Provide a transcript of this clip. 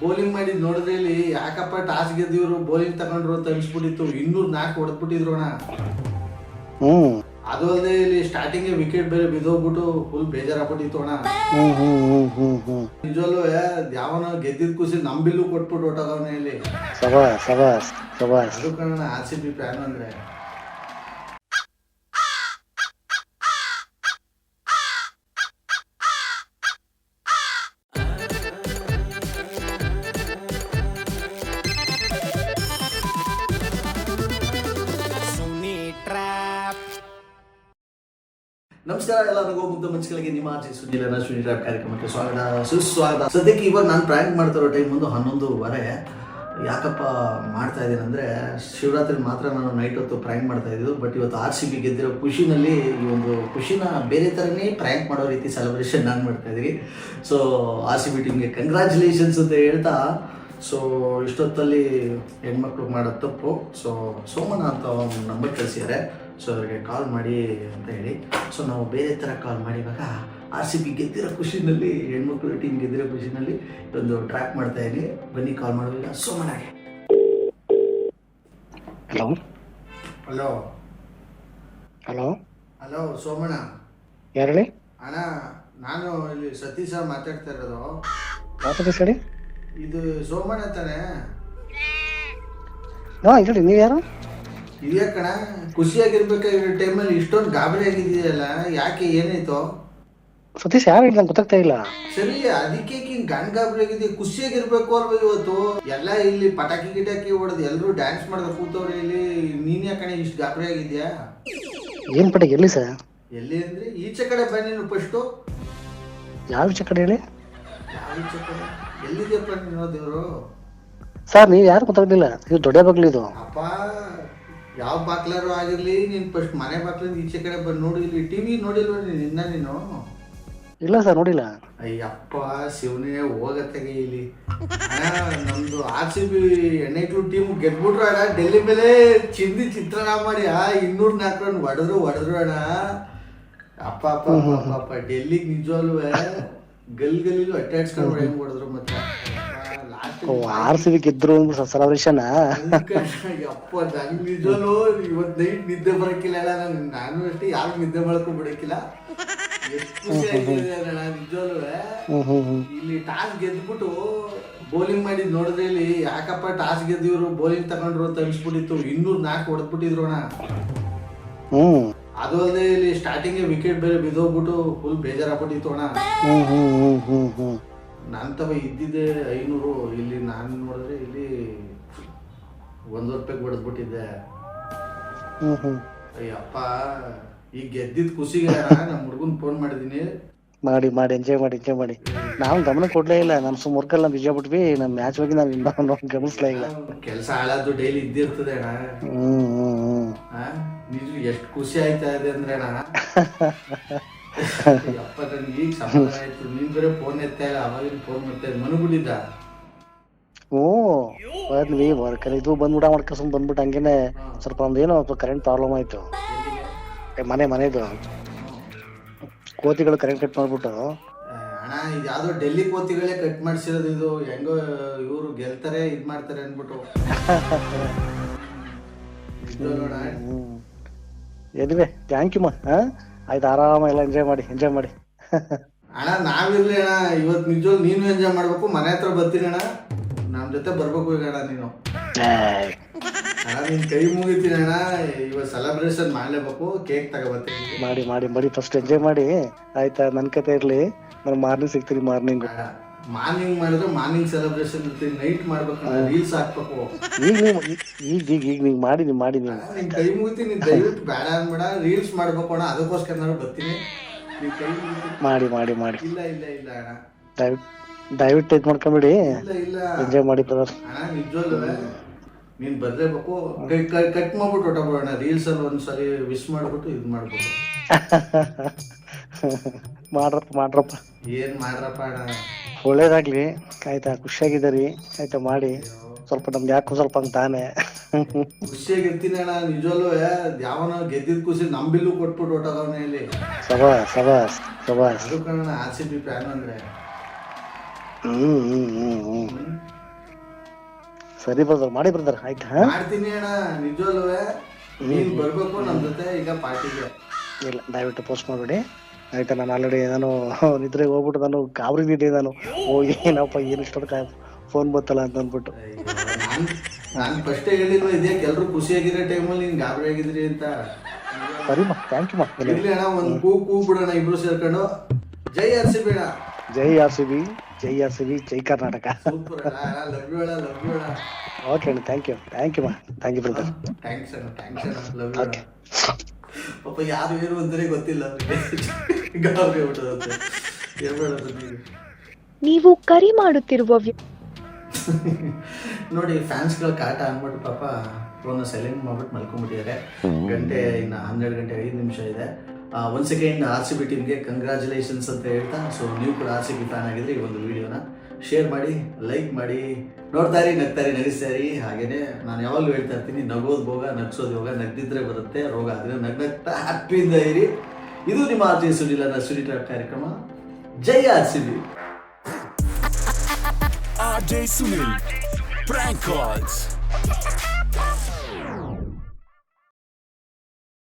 Bowling ಮಾಡಿದ್ ನೋಡಿದ್ರೆ ಇಲ್ಲಿ ಯಾಕಪ್ಪ ಟಾಸ್ ಗೆದ್ದಿವ್ರು ಬೌಲಿಂಗ್ ತಗೊಂಡ್ರು ಅಂತ ಅನ್ಸ್ಬಿಟ್ಟಿತ್ತು. 204 ಹೊಡೆದ್ಬಿಟ್ಟಿದ್ರು ಅಣ್ಣ. ಅದು ಅಲ್ಲದೆ ಇಲ್ಲಿ ಸ್ಟಾರ್ಟಿಂಗ್ ವಿಕೆಟ್ ಬೇರೆ ಬಿದ್ದೋಗ್ಬಿಟ್ಟು ಫುಲ್ ಬೇಜಾರಾಗ್ಬಿಟ್ಟಿತ್ತು ಅಣ್ಣ. ನಿಜವಲ್ಲೂ ಯಾವನ ಗೆದ್ದಿದ್ ಖುಷಿ ನಂಬಿಲ್ಲು ಕೊಟ್ಬಿಟ್ಟು ಹೊಟ್ಟೋಗವನ ಇಲ್ಲಿ. ಅದು ಕಾರಣ RCB ಫ್ಯಾನ್ ಅಂದ್ರೆ. ನಮಸ್ಕಾರ ಎಲ್ಲರಿಗೂ ಮುಗ್ಧ ಮಂಚಿಗಳಿಗೆ ನಿಮ್ಮ ಸುನಿಲ ಸುನಿ ಟ್ರ್ಯಾಪ್ ಕಾರ್ಯಕ್ರಮಕ್ಕೆ ಸುಸ್ವಾಗತ. ಸದ್ಯಕ್ಕೆ ಇವಾಗ ನಾನು ಪ್ರ್ಯಾಂಕ್ ಮಾಡ್ತಾ ಇರೋ ಟೈಮ್ ಒಂದು 11:15. ಯಾಕಪ್ಪ ಮಾಡ್ತಾ ಇದ್ದೀನಿ ಅಂದರೆ ಶಿವರಾತ್ರಿ ಮಾತ್ರ ನಾನು ನೈಟ್ ಹೊತ್ತು ಪ್ರ್ಯಾಂಕ್ ಮಾಡ್ತಾ ಇದ್ದು. ಬಟ್ ಇವತ್ತು RCB ಗೆದ್ದಿರೋ ಖುಷಿನಲ್ಲಿ ಈ ಒಂದು ಖುಷಿನ ಬೇರೆ ಥರನೇ ಪ್ರ್ಯಾಂಕ್ ಮಾಡೋ ರೀತಿ ಸೆಲೆಬ್ರೇಷನ್ ನಾನು ಮಾಡ್ತಾ ಇದ್ದೀನಿ. ಸೊ RCB ಟೀಮ್ಗೆ ಕಂಗ್ರ್ಯಾಚುಲೇಷನ್ಸ್ ಅಂತ ಹೇಳ್ತಾ, ಸೊ ಇಷ್ಟೊತ್ತಲ್ಲಿ ಹೆಣ್ಮಕ್ಳು ಮಾಡೋ ತಪ್ಪು. ಸೊ ಸೋಮಣ್ಣ ಅಂತ ಒಂದು ನಂಬರ್ ಕಳಿಸಿದ್ದಾರೆ. ಸೊ ಅವ್ರಿಗೆ ಕಾಲ್ ಮಾಡಿ ಅಂತ ಹೇಳಿ, ಸೊ ನಾವು ಬೇರೆ ಥರ ಕಾಲ್ ಮಾಡಿ ಇವಾಗ RCB ಗೆದ್ದಿರೋ ಖುಷಿನಲ್ಲಿ, ಹೆಣ್ಮಕ್ಳು ಟೀಮ್ ಗೆದ್ದಿರೋ ಖುಷಿನಲ್ಲಿ ಒಂದು ಟ್ರ್ಯಾಕ್ ಮಾಡ್ತಾ ಇದ್ದೀನಿ. ಬನ್ನಿ ಕಾಲ್ ಮಾಡೋದಿಲ್ಲ ಸೋಮಣ್ಣಗೆ. Hello hello hello hello Somanna. ಯಾರು ಹೇಳಿ? ಅಣ್ಣ ನಾನು ಇಲ್ಲಿ ಸತೀಶ ಮಾತಾಡ್ತಾ ಇರೋದು. ಯಾವ ಸತೀಶ್ ಹೇಳಿ? ಇದು ಸೋಮಣ್ಣ ತಾನೆ? ಹಾಂ ಹೇಳಿ, ನೀವು ಯಾರು? ಇದೆಯಾ ಕಣ, ಖುಷಿಯಾಗಿರ್ಬೇಕಾಗಿರೋ ಟೈಮಲ್ಲಿ ಇಷ್ಟೊಂದು ಗಾಬರಿ ಆಗಿದೆಯಲ್ಲ, ಯಾಕೆ ಏನಾಯ್ತು? ಸತೀಶ್ ಯಾರು ಹೇಳಿ? ನಂಗೆ ಗೊತ್ತಾಗ್ತಾ ಇಲ್ಲ. ಸರಿ, ಅದಕ್ಕೆ ಹಿಂಗ್ ಗಂಡ್ ಗಾಬರಿ ಆಗಿದೆ. ಖುಷಿಯಾಗಿರ್ಬೇಕು ಅಲ್ವಾ ಇವತ್ತು? ಎಲ್ಲ ಇಲ್ಲಿ ಪಟಾಕಿ ಗಿಟಾಕಿ ಹೊಡೆದು ಎಲ್ಲರೂ ಡ್ಯಾನ್ಸ್ ಮಾಡ್ದ ಕೂತವ್ರೆ ಇಲ್ಲಿ. ನೀನ್ ಯಾಕಣೆ ಇಷ್ಟು ಗಾಬರಿ ಆಗಿದ್ಯಾ? ಏನು ಪಟಾಕಿ? ಎಲ್ಲಿ ಸರ್? ಎಲ್ಲಿ ಅಂದ್ರೆ ಈಚೆ ಕಡೆ ಬನ್ನಿ ನೀನು ಫಸ್ಟು. ಯಾವ ಈಚೆ ಕಡೆ ಹೇಳಿ? ಯಾವ ಈಚೆ ಕಡೆ? ಎಲ್ಲಿದೆಯಪ್ಪ ನೀನು ದೇವ್ರು? ಸರ್ ನೀವು ಯಾರು ಗೊತ್ತಾಗ್ಲಿಲ್ಲ. ಇದು ದೊಡ್ಡ ಬಾಗ್ಲು ಇದು. ಅಪ್ಪ ಯಾವ ಬಾಕ್ಲಾರು ಆಗಿರ್ಲಿ, ನೀನ್ ಫಸ್ಟ್ ಮನೆ ಬಾಕ್ಲಿಂದ ಈಚೆ ಕಡೆ ಬಂದು ನೋಡಿ. ಇಲ್ಲಿ ಟಿವಿ ನೋಡಿಲ್ವ ನೀನು? ಇಲ್ಲ ಸರ್, ನೋಡಿಲ್ಲ. ಅಯ್ಯಪ್ಪ ಶಿವನೇ, ಹೋಗತ್ತೆಗೆ ಇಲ್ಲಿ. ನಮ್ದು RCB ಹೆಣ್ಣೈಕ್ಳು ಟೀಮ್ ಗೆದ್ಬಿಟ್ರು ಅಣ್ಣ. ಡೆಲ್ಲಿ ಮೇಲೆ ಚಿಂದಿ ಚಿತ್ರಾನ್ನ ಮಾಡಿ 204 ರನ್ ಹೊಡೆದ್ರು ಅಣ್ಣ. ಅಪ್ಪ ಅಪ್ಪ ಅಪ್ಪ ಡೆಲ್ಲಿಗೆ ನಿಜವಲ್ವ ಗಲ್ಲಿಗೂ ಅಟ್ಯಾಚ್ಕೊಂಡು ಹೆಂಗ್ ಹೊಡೆದ್ರು. ಮತ್ತೆ RCB ಗೆದ್ರು ಸೆಲೆಬ್ರೇಷನ್. ಅಪ್ಪ ನಂಗೆ ನಿಜವಲ್ಲೂ ಇವತ್ತು ನೈಟ್ ನಿದ್ದೆ ಬರಕ್ಕಿಲ್ಲ ಅಣ್ಣ. ನಾನು ಅಷ್ಟೇ, ಯಾರು ನಿದ್ದೆ ಮಾಡ್ಕೊಂಡ್ ಬಿಡಕ್ಕಿಲ್ಲ. ಎಷ್ಟು ಖುಷಿ ಆಗಿದೆ ಅಣ್ಣ ನಿಜವಲ್ವೇ. ಇಲ್ಲಿ ಟಾಸ್ ಗೆದ್ಬಿಟ್ಟು ಬೌಲಿಂಗ್ ಮಾಡಿದ್ ನೋಡಿದ್ರೆ ಇಲ್ಲಿ ಯಾಕಪ್ಪ ಟಾಸ್ ಗೆದ್ದಿವ್ರು ಬೌಲಿಂಗ್ ತಗೊಂಡ್ರು ಅಂತ ಅನ್ಸ್ಬಿಟ್ಟಿತ್ತು. 204 ಹೊಡೆದ್ಬಿಟ್ಟಿದ್ರು ಅಣ್ಣ. ಅದು ಅಲ್ಲದೆ ಇಲ್ಲಿ ಸ್ಟಾರ್ಟಿಂಗ್ ವಿಕೆಟ್ ಬೇರೆ ಬಿದ್ದೋಗ್ಬಿಟ್ಟು ಫುಲ್ ಬೇಜಾರಾಗ್ಬಿಟ್ಟಿತ್ತು ಅಣ್ಣ. ನಾನ್ ತವ ಇದ್ದಿದ್ದೆ 500. ಇಲ್ಲಿ ನಾನು ನೋಡಿದ್ರೆ ಇಲ್ಲಿ 100 ರೂಪಾಯಿಗೆ ಹೊಡೆದ್ಬಿಟ್ಟಿದ್ದೆ. ಅಯ್ಯಪ್ಪ, ಈಗ ಗೆದ್ದಿದ್ ಖುಷಿಗೆ ನಮ್ಮ ಹುಡುಗನ್ ಫೋನ್ ಮಾಡಿದೀನಿ. ಮಾಡಿ ಎಂಜಾಯ್ ಮಾಡಿ. ನಾವು ಗಮನ ಕೊಡ್ಲೇ ಇಲ್ಲ. ನಮ್ ಸುಮ್ ವರ್ಕಲ್ಲಿ ನಾವು ಬಿಜಿ ಬಿಟ್ವಿ. ನಮ್ ಮ್ಯಾಚ್ ಬಗ್ಗೆ ನಾವು ಗಮನಿಸ್ಲೇ ಇಲ್ಲ. ಕೆಲಸ ಹಾಳಾದ್ದು ಡೈಲಿ ಇದ್ದಿರ್ತದೆ ಅಣ್ಣ. ನಿಜ ಎಷ್ಟು ಖುಷಿ ಆಯ್ತಾ ಇದೆ ಅಂದ್ರೆ ಅಣ್ಣ. ಅಪ್ಪ ನನ್ಗೆ ಈಗ ಸಮಾಧಾನ ಆಯ್ತು. ನೀನ್ ಬೇರೆ ಫೋನ್ ಎತ್ತಾ ಇಲ್ಲ. ಅವಾಗಿನ ಫೋನ್ ಮಾಡ್ತಾ ಇದ್ದೆ. ಮನುಗುಡಿದ್ದ ಬರ್ಲಿ ವರ್ಕಲ್ಲಿ ಇದು ಬಂದ್ಬಿಡ ಮಾಡ್ಕೊಂಡು ಬಂದ್ಬಿಟ್ಟು ಹಂಗೇನೆ ಸ್ವಲ್ಪ ಒಂದೇನೋ ಕರೆಂಟ್ ಪ್ರಾಬ್ಲಮ್ ಆಯ್ತು. ಮನೆದು ಕೋತಿಗಳು ಕರೆಂಟ್ ಕಟ್ ಮಾಡ್ಬಿಟ್ಟು. ಅಣ್ಣ ಇದು ಯಾವ್ದೋ ಡೆಲ್ಲಿ ಕೋತಿಗಳೇ ಕಟ್ ಮಾಡ್ಸಿರೋದು. ಇದು ಹೆಂಗೋ ಇವ್ರು ಗೆಲ್ತಾರೆ ಇದ್ ಮಾಡ್ತಾರೆ ಅನ್ಬಿಟ್ಟು. ಎದುವೆ ಥ್ಯಾಂಕ್ ಯು ಆಯ್ತು, ಆರಾಮ ಎಲ್ಲ ಎಂಜಾಯ್ ಮಾಡಿ. ಅಣ್ಣ ನಾವಿರ್ಲಿ ಅಣ್ಣ ಇವತ್ತು ನಿಜವಾಗ ನೀನು ಎಂಜಾಯ್ ಮಾಡ್ಬೇಕು. ಮನೆ ಹತ್ರ ಬರ್ತೀನಿ ಅಣ್ಣ, ನಮ್ ಜೊತೆ ಬರ್ಬೇಕು ಈಗ ಅಣ್ಣ ನೀನು. ಅಣ್ಣ ನಿನ್ ಕೈ ಮುಗಿತೀನಿ ಅಣ್ಣ. ಇವತ್ತು ಸೆಲೆಬ್ರೇಷನ್ ಮಾಡ್ಲೇಬೇಕು. ಕೇಕ್ ತಗೋಬರ್ತೀನಿ. ಮಾಡಿ ಫಸ್ಟ್ ಎಂಜಾಯ್ ಮಾಡಿ ಆಯ್ತಾ? ನನ್ ಕತೆ ಇರ್ಲಿ, ನಾನು ಮಾರ್ನಿಂಗ್ ಸಿಗ್ತೀನಿ. ಮಾರ್ನಿಂಗ್ ಮಾಡಿದ್ರೆ ಮಾರ್ನಿಂಗ್ ಸೆಲೆಬ್ರೇಷನ್ ಇರ್ತೀನಿ. ನೈಟ್ ಮಾಡ್ಬೇಕು, ರೀಲ್ಸ್ ಹಾಕ್ಬೇಕು. ಈಗ ನೀವು ಮಾಡಿ ನೀವು ನಿನ್ ಕೈ ಮುಗಿತೀನಿ. ದಯವಿಟ್ಟು ಬೇಡ ಅನ್ಬೇಡ, ರೀಲ್ಸ್ ಮಾಡ್ಬೇಕು ಅಣ್ಣ. ಅದಕ್ಕೋಸ್ಕರ ನಾನು ಬರ್ತೀನಿ. ನಿನ್ ಕೈ ಮಾಡಿ. ಇಲ್ಲ ಅಣ್ಣ, ದಯವಿಟ್ಟು ಇದು ಮಾಡ್ಕೊಂಬಿಡಿ. ಇಲ್ಲ ಎಂಜಾಯ್ ಮಾಡಿ ಬ್ರದರ್. ಅಣ್ಣ ನಿಜವಲ್ವೇ ನೀನ್ ಬರ್ಲೇಬೇಕು. ಕಟ್ ಮಾಡ್ಬಿಟ್ಟು ಹೊಟ್ಟೋಣ. ರೀಲ್ಸ್ ಅಲ್ಲಿ ಒಂದ್ಸಲಿ ವಿಶ್ ಮಾಡ್ಬಿಟ್ಟು ಇದು ಮಾಡ್ಬೋದು. ಮಾಡ್ರಪ್ಪ ಏನ್ ಮಾಡ್ರಪ್ಪ ಅಣ್ಣ. ಒಳ್ಳೇದಾಗ್ಲಿ ಆಯ್ತಾ? ಖುಷಿಯಾಗಿದ್ದೀರಿ ಆಯ್ತಾ? ಮಾಡಿ ಸ್ವಲ್ಪ ನಮ್ಗೆ ಯಾಕೋ ಸ್ವಲ್ಪ ತಾನೆ ಖುಷಿಯಾಗಿರ್ತೀನಿ ಅಣ್ಣ ನಿಜವಲ್ಲೂ. ಯಾವನ ಗೆದ್ದಿದ್ ಖುಷಿ ನಂಬಿಲ್ಲು ಕೊಟ್ಬಿಟ್ಟು ಹೊಟ್ಟೋಗವನ ಇಲ್ಲಿ. ಸಬಾಸ್ ಅದು ಕಾರಣ RCB ಫ್ಯಾನ್ ಅಂದ್ರೆ. ಸರಿ ಬ್ರದರ್, ಮಾಡಿ ಬ್ರದರ್, ಆಯ್ತಾ? ಮಾಡ್ತೀನಿ ಅಣ್ಣ, ನಿಜವಲ್ವ. ನೀನ್ ಬರ್ಬೇಕು ನಮ್ ಜೊತೆ ಈಗ ಪಾರ್ಟಿಗೆ. ಇಲ್ಲ, ದಯವಿಟ್ಟು ಪೋಸ್ಟ್ ಮಾಡ್ಬಿಡಿ ಆಯ್ತಾ. ನಾನು ಆಲ್ರೆಡಿ ನಾನು ನಿದ್ರೆಗೆ ಹೋಗ್ಬಿಟ್ಟು ನಾನು ಗಾಬರಿ ನಿದ್ದೆ, ನಾನು ಏನಪ್ಪ ಏನು ಇಷ್ಟೊತ್ತ ಫೋನ್ ಬತ್ತಲ್ಲ ಅಂತ ಅಂದ್ಬಿಟ್ಟು. ನಾನು ಫಸ್ಟ್ ಹೇಳಿಲ್ವ ಇದೆಯಾ ಎಲ್ರು ಖುಷಿಯಾಗಿರೋ ಟೈಮಲ್ಲಿ ನೀನ್ ಗಾಬರಿ ಆಗಿದ್ರಿ ಅಂತ. ಸರಿಮಾ, ಥ್ಯಾಂಕ್ ಯು ಮಾ. ಇರ್ಲಿ ಅಣ್ಣ, ಒಂದ್ ಕೂ ಬಿಡೋಣ ಇಬ್ರು ಸೇರ್ಕೊಂಡು. ಜೈ RCB ಅಣ್ಣ. ಜೈ RCB, ಜೈ RCB, ಜೈ ಕರ್ನಾಟಕ. ಸೂಪರ್ ಅಣ್ಣ, ಲವ್ ಯು ಅಣ್ಣ. ಓಕೆ ಅಣ್ಣ, ಥ್ಯಾಂಕ್ ಯು ಮಾ, ಥ್ಯಾಂಕ್ ಯು ಬ್ರದರ್. ಥ್ಯಾಂಕ್ಸ್ ಅಣ್ಣ, ಲವ್ ಯು ಅಣ್ಣ. ಪಾಪ ಯಾರು ಏನು ಅಂತಾನೆ ಗೊತ್ತಿಲ್ಲ ಅವ್ರಿಗೆ. ಗಾಬರಿ ಆಗ್ಬಿಟ್ಟದಂತೆ. ಏನ್ ಮಾಡೋದು ನೀವು? ನೀವು ಕರೆ ಮಾಡುತ್ತಿರುವ ನೋಡಿ, ಫ್ಯಾನ್ಸ್ಗಳ ಕಾಟ ಅಂದ್ಬಿಟ್ಟು ಪಾಪ ಫೋನ್ನ ಸೈಲೆಂಟ್ ಮಾಡ್ಬಿಟ್ಟು ಮಲ್ಕೊಂಡ್ಬಿಟ್ಟಿದ್ದಾರೆ. ಗಂಟೆ ಇನ್ನು 12 ಗಂಟೆ 5 ನಿಮಿಷ ಇದೆ. ಒಂದ್ ಸೆಕೆಂಡ್ RCB ಟೀಮ್ಗೆ ಕಂಗ್ರ್ಯಾಚುಲೇಷನ್ಸ್ ಅಂತ ಹೇಳ್ತಾ, ಸೊ ನೀವು ಕೂಡ RCB ಫ್ಯಾನ್ ಆಗಿದ್ರೆ ಈ ಒಂದು ವಿಡಿಯೋನ ಶೇರ್ ಮಾಡಿ, ಲೈಕ್ ಮಾಡಿ, ನೋಡ್ತಾ ಇರಿ, ನಗಿಸ್ತಾ ಇರಿ. ಹಾಗೇನೆ ನಾನು ಯಾವಾಗಲೂ ಹೇಳ್ತಾ ಇರ್ತೀನಿ, ನಗೋದು ಭೋಗ, ನಗ್ಸೋದು ಯೋಗ, ನಗ್ದಿದ್ರೆ ಬರುತ್ತೆ ರೋಗ. ಆದರೆ ನಗ್ನಗ್ತಾ ಹ್ಯಾಪಿಯಿಂದ ಇರಿ. ಇದು ನಿಮ್ಮ RJ ಸುನಿಲ್ ನರ್ಸರಿ ಟ್ರ್ಯಾಪ್ ಕಾರ್ಯಕ್ರಮ. ಜೈ RCB. RJ Sunil Prank Calls.